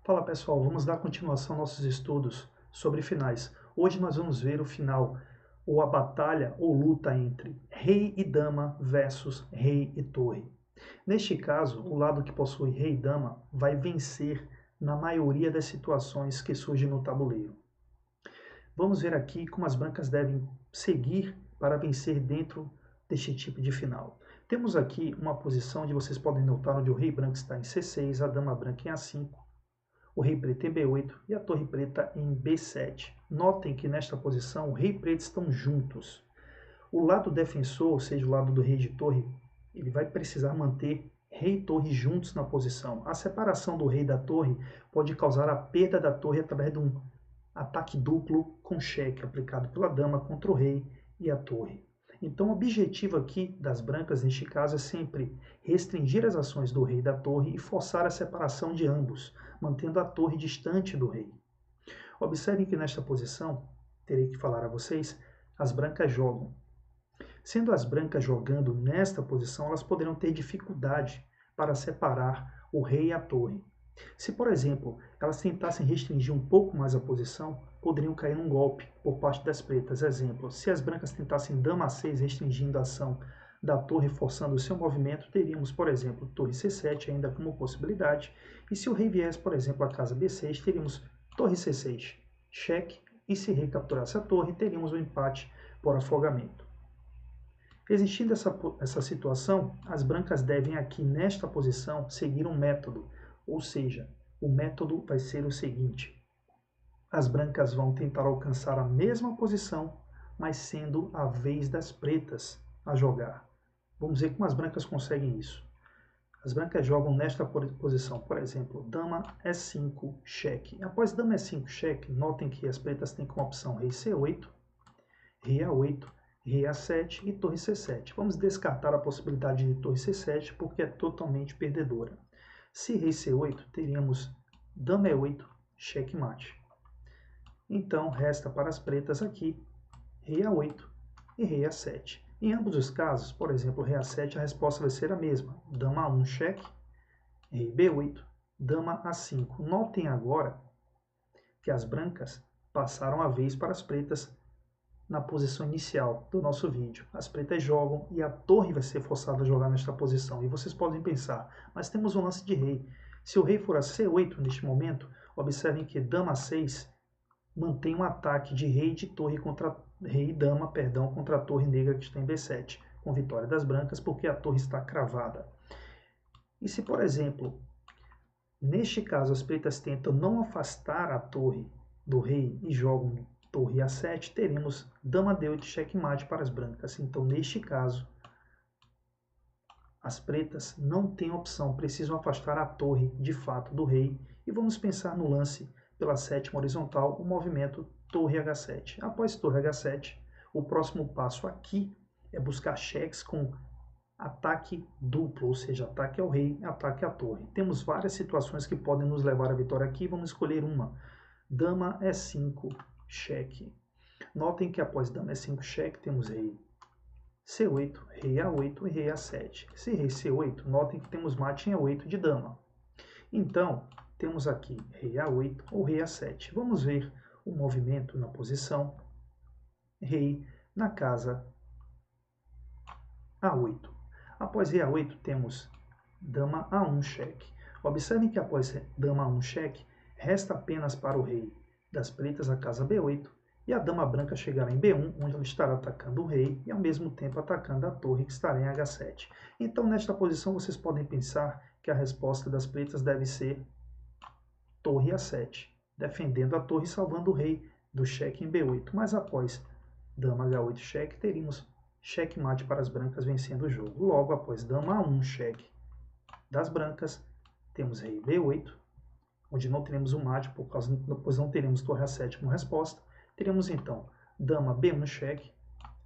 Fala pessoal, vamos dar continuação aos nossos estudos sobre finais. Hoje nós vamos ver o final, ou a batalha ou luta entre rei e dama versus rei e torre. Neste caso, o lado que possui rei e dama vai vencer na maioria das situações que surgem no tabuleiro. Vamos ver aqui como as brancas devem seguir para vencer dentro deste tipo de final. Temos aqui uma posição onde vocês podem notar onde o rei branco está em C6, a dama branca em A5, o rei preto em B8 e a torre preta em B7. Notem que nesta posição o rei e preto estão juntos. O lado defensor, ou seja, o lado do rei de torre, ele vai precisar manter rei e torre juntos na posição. A separação do rei da torre pode causar a perda da torre através de um ataque duplo com cheque aplicado pela dama contra o rei e a torre. Então o objetivo aqui das brancas, neste caso, é sempre restringir as ações do rei e da torre e forçar a separação de ambos, mantendo a torre distante do rei. Observem que nesta posição, terei que falar a vocês, as brancas jogam. Sendo as brancas jogando nesta posição, elas poderão ter dificuldade para separar o rei e a torre. Se, por exemplo, elas tentassem restringir um pouco mais a posição, poderiam cair num golpe por parte das pretas. Exemplo, se as brancas tentassem dama A6 restringindo a ação da torre, forçando o seu movimento, teríamos, por exemplo, torre C7 ainda como possibilidade. E se o rei viesse, por exemplo, à casa B6, teríamos torre C6, cheque, e se recapturasse a torre, teríamos um empate por afogamento. Existindo essa situação, as brancas devem aqui nesta posição seguir um método, ou seja, o método vai ser o seguinte: as brancas vão tentar alcançar a mesma posição, mas sendo a vez das pretas a jogar. Vamos ver como as brancas conseguem isso. As brancas jogam nesta posição, por exemplo, dama E5, cheque. Após dama E5, cheque, notem que as pretas têm como opção rei C8, rei A8, rei A7 e torre C7. Vamos descartar a possibilidade de torre C7 porque é totalmente perdedora. Se rei C8, teríamos dama E8, checkmate. Então, resta para as pretas aqui rei A8 e rei A7. Em ambos os casos, por exemplo, rei A7, a resposta vai ser a mesma. Dama A1, cheque, rei B8, dama A5. Notem agora que as brancas passaram a vez para as pretas na posição inicial do nosso vídeo. As pretas jogam e a torre vai ser forçada a jogar nesta posição. E vocês podem pensar, mas temos um lance de rei. Se o rei for a C8 neste momento, observem que dama A6 mantém um ataque de rei e de torre contra rei e dama, perdão, contra a torre negra que está em B7, com vitória das brancas porque a torre está cravada. E se, por exemplo, neste caso as pretas tentam não afastar a torre do rei e jogam torre A7, teremos dama D8 checkmate para as brancas. Então, neste caso, as pretas não têm opção, precisam afastar a torre de fato do rei. E vamos pensar no lance pela sétima horizontal, o movimento torre H7. Após torre H7, o próximo passo aqui é buscar cheques com ataque duplo, ou seja, ataque ao rei e ataque à torre. Temos várias situações que podem nos levar à vitória aqui, vamos escolher uma. Dama E5, cheque. Notem que após dama E5, cheque, temos rei C8, rei A8 e rei A7. Se rei C8, notem que temos mate em A8 de dama. Então, temos aqui rei A8 ou rei A7. Vamos ver o movimento na posição rei na casa A8. Após rei A8, temos dama A1, cheque. Observem que após dama A1, cheque, resta apenas para o rei das pretas a casa B8 e a dama branca chegará em B1, onde ela estará atacando o rei e ao mesmo tempo atacando a torre que estará em H7. Então, nesta posição, vocês podem pensar que a resposta das pretas deve ser torre A7, defendendo a torre e salvando o rei do cheque em B8. Mas após dama H8 cheque, teríamos checkmate para as brancas vencendo o jogo. Logo, após dama A1 cheque das brancas, temos rei B8, onde não teremos o mate, pois não teremos torre A7 como resposta. Teremos então dama B1 cheque,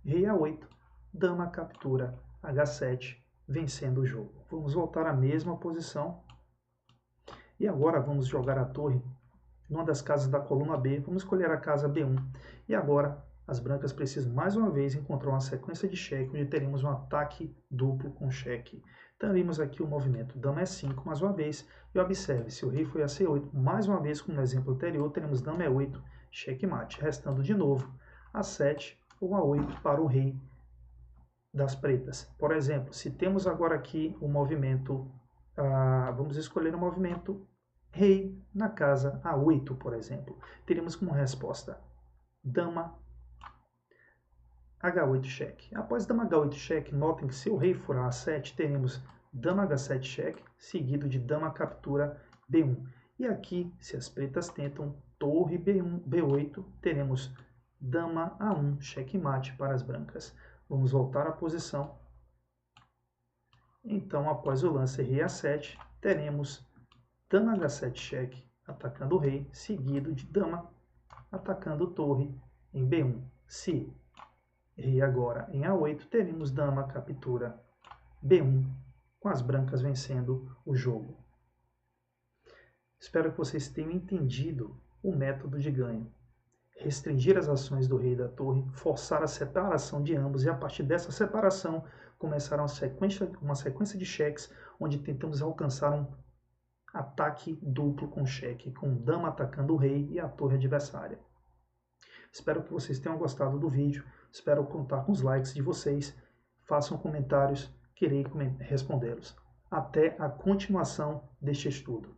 rei A8, dama captura H7, vencendo o jogo. Vamos voltar à mesma posição. E agora vamos jogar a torre numa das casas da coluna B. Vamos escolher a casa B1. E agora as brancas precisam mais uma vez encontrar uma sequência de cheque onde teremos um ataque duplo com cheque. Então vimos aqui o movimento dama E5 mais uma vez, e observe, se o rei foi a C8, mais uma vez como no exemplo anterior, teremos dama E8, checkmate, restando de novo A7 ou A8 para o rei das pretas. Por exemplo, se temos agora aqui o movimento, vamos escolher o movimento rei na casa A8, por exemplo. Teremos como resposta dama H8 cheque. Após dama H8 cheque, notem que se o rei for a A7, teremos dama H7 cheque, seguido de dama captura B1. E aqui, se as pretas tentam torre B1, B8, teremos dama A1 checkmate para as brancas. Vamos voltar à posição. Então, após o lance rei A7, teremos dama H7 cheque, atacando o rei, seguido de dama atacando torre em B1. Se rei agora em A8, teremos dama captura B1, com as brancas vencendo o jogo. Espero que vocês tenham entendido o método de ganho. Restringir as ações do rei e da torre, forçar a separação de ambos e a partir dessa separação começar uma sequência de cheques onde tentamos alcançar um ataque duplo com cheque, com dama atacando o rei e a torre adversária. Espero que vocês tenham gostado do vídeo, espero contar com os likes de vocês, façam comentários, que irei respondê-los. Até a continuação deste estudo.